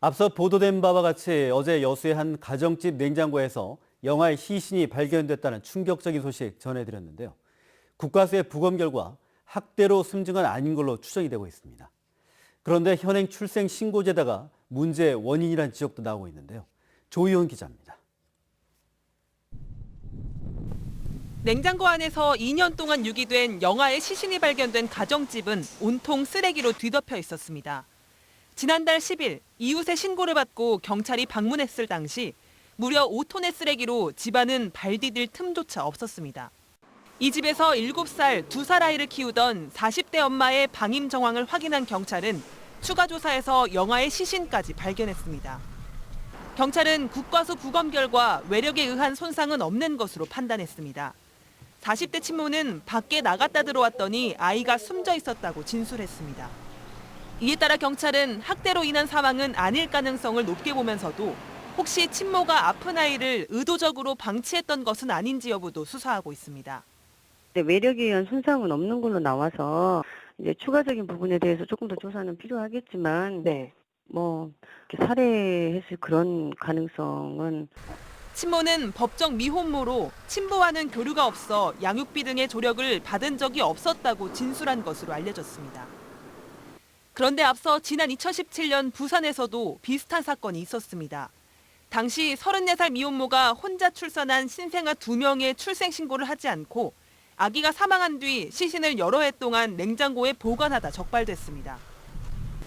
앞서 보도된 바와 같이 어제 여수의 한 가정집 냉장고에서 영아의 시신이 발견됐다는 충격적인 소식 전해드렸는데요. 국과수의 부검 결과 학대로 숨진 건 아닌 걸로 추정이 되고 있습니다. 그런데 현행 출생 신고제다가 문제의 원인이란 지적도 나오고 있는데요. 조희원 기자입니다. 냉장고 안에서 2년 동안 유기된 영아의 시신이 발견된 가정집은 온통 쓰레기로 뒤덮여 있었습니다. 지난달 10일 이웃의 신고를 받고 경찰이 방문했을 당시 무려 5톤의 쓰레기로 집안은 발 디딜 틈조차 없었습니다. 이 집에서 7살, 2살 아이를 키우던 40대 엄마의 방임 정황을 확인한 경찰은 추가 조사에서 영아의 시신까지 발견했습니다. 경찰은 국과수 부검 결과 외력에 의한 손상은 없는 것으로 판단했습니다. 40대 친모는 밖에 나갔다 들어왔더니 아이가 숨져 있었다고 진술했습니다. 이에 따라 경찰은 학대로 인한 사망은 아닐 가능성을 높게 보면서도 혹시 친모가 아픈 아이를 의도적으로 방치했던 것은 아닌지 여부도 수사하고 있습니다. 외력에 의한 손상은 없는 걸로 나와서 이제 추가적인 부분에 대해서 조금 더 조사는 필요하겠지만, 이렇게 살해했을 그런 가능성은. 친모는 법정 미혼모로 친부와는 교류가 없어 양육비 등의 조력을 받은 적이 없었다고 진술한 것으로 알려졌습니다. 그런데 앞서 지난 2017년 부산에서도 비슷한 사건이 있었습니다. 당시 34살 미혼모가 혼자 출산한 신생아 2명의 출생 신고를 하지 않고 아기가 사망한 뒤 시신을 여러 해 동안 냉장고에 보관하다 적발됐습니다.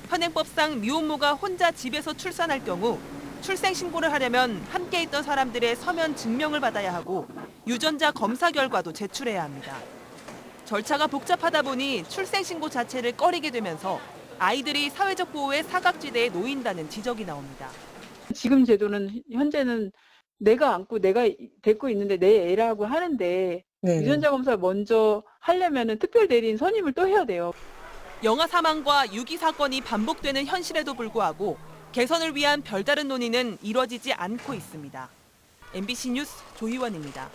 현행법상 미혼모가 혼자 집에서 출산할 경우 출생 신고를 하려면 함께 있던 사람들의 서면 증명을 받아야 하고 유전자 검사 결과도 제출해야 합니다. 절차가 복잡하다 보니 출생 신고 자체를 꺼리게 되면서 아이들이 사회적 보호의 사각지대에 놓인다는 지적이 나옵니다. 지금 제도는 현재는 내가 안고 내가 데리고 있는데 내 애라고 하는데 유전자 검사를 먼저 하려면은 특별 대리인 선임을 또 해야 돼요. 영아 사망과 유기 사건이 반복되는 현실에도 불구하고 개선을 위한 별다른 논의는 이뤄지지 않고 있습니다. MBC 뉴스 조희원입니다.